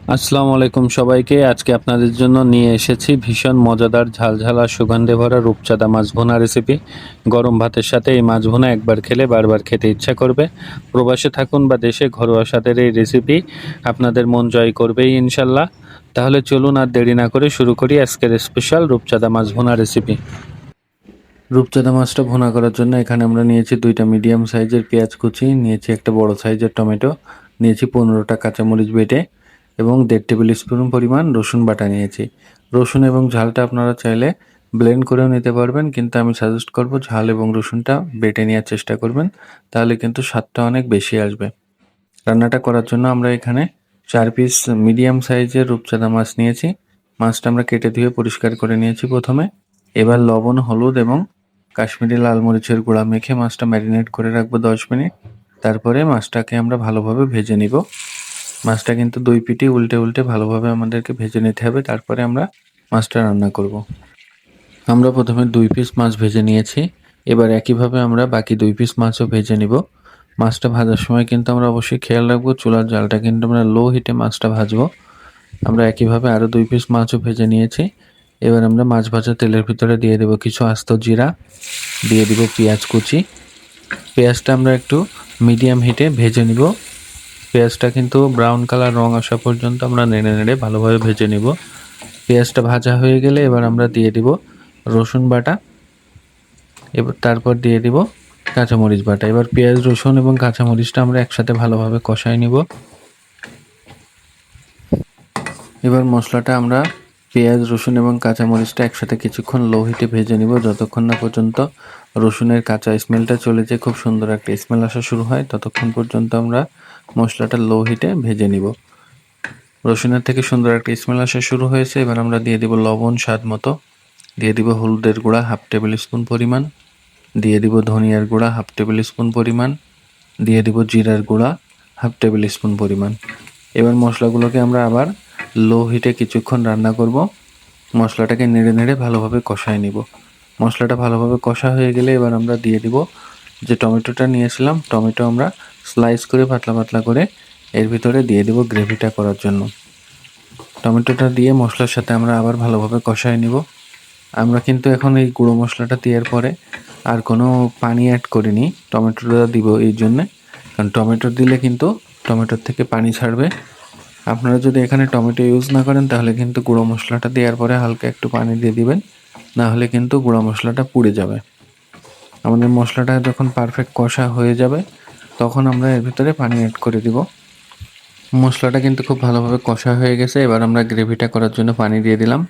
আসসালামু আলাইকুম সবাইকে। আজকে আপনাদের জন্য নিয়ে এসেছি ভীষণ মজাদার ঝালঝাল আর সুগন্ধে ভরা রূপচাঁদা মাছ ভুনা রেসিপি। গরম ভাতের সাথে এই মাছ ভুনা একবার খেলে বারবার খেতে ইচ্ছা করবে। প্রবাসে থাকুন বা দেশে, ঘরোয়া স্বাদের এই রেসিপি আপনাদের মন জয় করবেই ইনশাল্লাহ। তাহলে চলুন আর দেরি না করে শুরু করি আজকের স্পেশাল রূপচাঁদা মাছ ভুনা রেসিপি। রূপচাঁদা মাছটা ভুনা করার জন্য এখানে আমরা নিয়েছি 2টা মিডিয়াম সাইজের পেঁয়াজ কুচি, নিয়েছি একটা বড় সাইজের টমেটো, নিয়েছি 15টা কাঁচামরিচ বেটে এবং 1.5 টেবিল স্পুন পরিমাণ রসুন বাটা নিয়েছি। রসুন এবং ঝালটা আপনারা চাইলে ব্লেন্ড করেও নিতে পারবেন, কিন্তু আমি সাজেস্ট করব ঝাল এবং রসুনটা বেটে নেওয়ার চেষ্টা করবেন, তাহলে কিন্তু স্বাদটা অনেক বেশি আসবে। রান্নাটা করার জন্য আমরা এখানে 4 পিস মিডিয়াম সাইজের রূপচাঁদা মাছ নিয়েছি। মাছটা আমরা কেটে ধুয়ে পরিষ্কার করে নিয়েছি প্রথমে। এবার লবণ, হলুদ এবং কাশ্মীরি লাল মরিচের গুঁড়া মেখে মাছটা ম্যারিনেট করে রাখবো 10 মিনিট। তারপরে মাছটাকে আমরা ভালোভাবে ভেজে নিব। মাছটা কিন্তু 2 পিঠই উল্টে উল্টে ভালোভাবে আমাদেরকে ভেজে নিতে হবে, তারপরে আমরা মাছটা রান্না করব। আমরা প্রথমে 2 পিস মাছ ভেজে নিয়েছি। এবার একইভাবে আমরা বাকি 2 পিস মাছও ভেজে নিব। মাছটা ভাজার সময় কিন্তু আমরা অবশ্যই খেয়াল রাখবো চুলার জালটা কিন্তু আমরা লো হিটে মাছটা ভাজবো। আমরা একইভাবে আরও 2 পিস মাছও ভেজে নিয়েছি। এবার আমরা মাছ ভাজা তেলের ভিতরে দিয়ে দেব কিছু আস্ত জিরা, দিয়ে দিব পেঁয়াজ কুচি। পেঁয়াজটা আমরা একটু মিডিয়াম হিটে ভেজে নিব। পেঁয়াজটা কিন্তু ব্রাউন কালার রং আসা পর্যন্ত আমরা নেড়ে নেড়ে ভালোভাবে ভেজে নিব। পেঁয়াজটা ভাজা হয়ে গেলে এবার আমরা দিয়ে দিব রসুন বাটা, এবার তারপর দিয়ে দিব কাঁচামরিচ বাটা। এবার পেঁয়াজ, রসুন এবং কাঁচামরিচটা আমরা একসাথে ভালোভাবে কষাই নিব। এবার মশলাটা আমরা পেঁয়াজ, রসুন এবং কাঁচামরিচটা একসাথে কিছুক্ষণ লো হিটে ভেজে নিব, যতক্ষণ না পর্যন্ত রসুনের কাঁচা স্মেলটা চলে যায়, খুব সুন্দর একটা স্মেল আসা শুরু হয়, ততক্ষণ পর্যন্ত আমরা মশলাটা লো হিটে ভেজে নিব। রসুনের থেকে সুন্দর একটা স্মেল আসা শুরু হয়েছে। এবার আমরা দিয়ে দিব লবণ স্বাদ মতো, দিয়ে দিব হলুদের গুঁড়া 1/2 টেবিল স্পুন পরিমাণ, দিয়ে দিব ধনিয়ার গুঁড়া 1/2 টেবিল স্পুন পরিমাণ, দিয়ে দিব জিরার গুঁড়া 1/2 টেবিল স্পুন পরিমাণ। এবার মশলাগুলোকে আমরা আবার লো হিটে কিছুক্ষণ রান্না করব। মশলাটাকে নেড়ে নেড়ে ভালোভাবে কষায় নিব। মশলাটা ভালোভাবে কষা হয়ে গেলে এবার আমরা দিয়ে দিব যে টমেটোটা নিয়েছিলাম, টমেটো আমরা স্লাইস করে পাতলা পাতলা করে এর ভিতরে দিয়ে দিব গ্রেভিটা করার জন্য। টমেটোটা দিয়ে মশলার সাথে আমরা আবার ভালোভাবে কষায় নিব। আমরা কিন্তু এখন এই গুঁড়ো মশলাটা দেওয়ার পরে আর কোনো পানি অ্যাড করিনি, টমেটোটা দিব এই জন্যে, কারণ টমেটো দিলে কিন্তু টমেটোর থেকে পানি ছাড়বে। আপনারা যদি এখানে টমেটো ইউজ না করেন তাহলে কিন্তু গুঁড়ো মশলাটা দেওয়ার পরে হালকা একটু পানি দিয়ে দিবেন, না হলে কিন্তু গুঁড়ো মশলাটা পুড়ে যাবে। আমাদের মশলাটা যখন পারফেক্ট কষা হয়ে যাবে তখন আমরা এর ভিতরে পানি অ্যাড করে দিব। মশলাটা কিন্তু খুব ভালোভাবে কষা হয়ে গেছে। এবার আমরা গ্রেভিটা করার জন্য পানি দিয়ে দিলাম।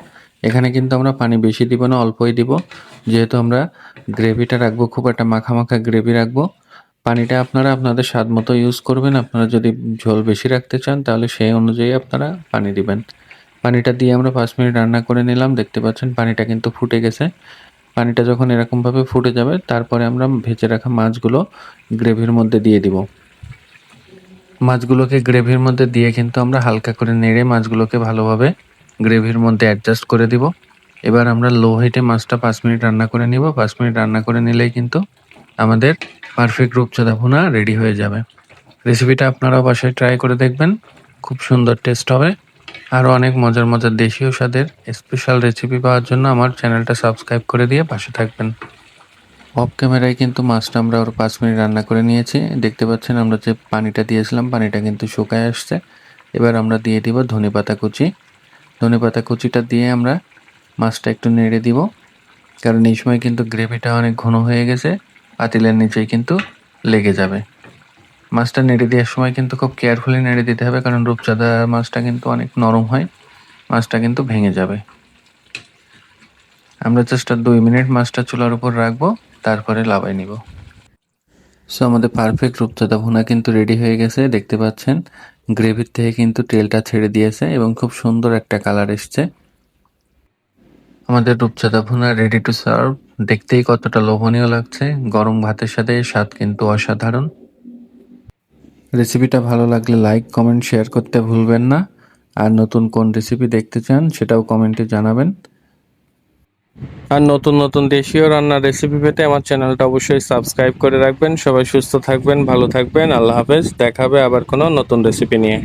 এখানে কিন্তু আমরা পানি বেশি দিব না, অল্পই দিব, যেহেতু আমরা গ্রেভিটা রাখবো খুব একটা মাখা মাখা গ্রেভি রাখবো। পানিটা আপনারা আপনাদের স্বাদ মতো ইউজ করবেন। আপনারা যদি ঝোল বেশি রাখতে চান তাহলে সেই অনুযায়ী আপনারা পানি দিবেন। পানিটা দিয়ে আমরা 5 মিনিট রান্না করে নিলাম। দেখতে পাচ্ছেন পানিটা কিন্তু ফুটে গেছে। পানিটা যখন এরকমভাবে ফুটে যাবে তারপরে আমরা ভেজে রাখা মাছগুলো গ্রেভির মধ্যে দিয়ে দিব। মাছগুলোকে গ্রেভির মধ্যে দিয়ে কিন্তু আমরা হালকা করে নেড়ে মাছগুলোকে ভালোভাবে গ্রেভির মধ্যে অ্যাডজাস্ট করে দিব। এবার আমরা লো হিটে মাছটা 5 মিনিট রান্না করে নিব। 5 মিনিট রান্না করে নিলেই কিন্তু আমাদের পারফেক্ট রূপচাঁদা ভুনা রেডি হয়ে যাবে। রেসিপিটা আপনারাও বাসায় ট্রাই করে দেখবেন, খুব সুন্দর টেস্ট হবে। আরও অনেক মজার মজার দেশীয় স্বাদের স্পেশাল রেসিপি পাওয়ার জন্য আমার চ্যানেলটা সাবস্ক্রাইব করে দিয়ে পাশে থাকবেন। অফ ক্যামেরায় কিন্তু মাছটা আমরা আরও 5 মিনিট রান্না করে নিয়েছি। দেখতে পাচ্ছেন আমরা যে পানিটা দিয়েছিলাম পানিটা কিন্তু শুকায় আসছে। এবার আমরা দিয়ে দিব ধনেপাতা কুচি। ধনেপাতা কুচিটা দিয়ে আমরা মাছটা একটু নেড়ে দিব, কারণ এই সময় কিন্তু গ্রেভিটা অনেক ঘন হয়ে গেছে, পাতিলের নিচেই কিন্তু লেগে যাবে। মাছটা নেড়ে দেওয়ার সময় কিন্তু খুব কেয়ারফুলি নেড়ে দিতে হবে, কারণ রূপচাঁদা মাছটা কিন্তু অনেক নরম হয়, মাছটা কিন্তু ভেঙে যাবে। আমরা জাস্ট 2 মিনিট মাছটা চুলার উপর রাখবো, তারপরে লাবাই নিব। সো আমাদের পারফেক্ট রূপচাঁদা ভুনা কিন্তু রেডি হয়ে গেছে। দেখতে পাচ্ছেন গ্রেভির থেকে কিন্তু তেলটা ছেড়ে দিয়েছে এবং খুব সুন্দর একটা কালার এসছে। আমাদের রূপচাঁদা ভুনা রেডি টু সার্ভ। দেখতেই কতটা লোভনীয় লাগছে, গরম ভাতের সাথে স্বাদ কিন্তু অসাধারণ। রেসিপিটা ভালো লাগলে লাইক, কমেন্ট, শেয়ার করতে ভুলবেন না। আর নতুন কোন রেসিপি দেখতে চান সেটাও কমেন্টে জানাবেন। আর নতুন নতুন দেশীয় রান্নার রেসিপি পেতে আমার চ্যানেলটা অবশ্যই সাবস্ক্রাইব করে রাখবেন। সবাই সুস্থ থাকবেন, ভালো থাকবেন। আল্লাহ হাফেজ। দেখা হবে আবার কোনো নতুন রেসিপি নিয়ে।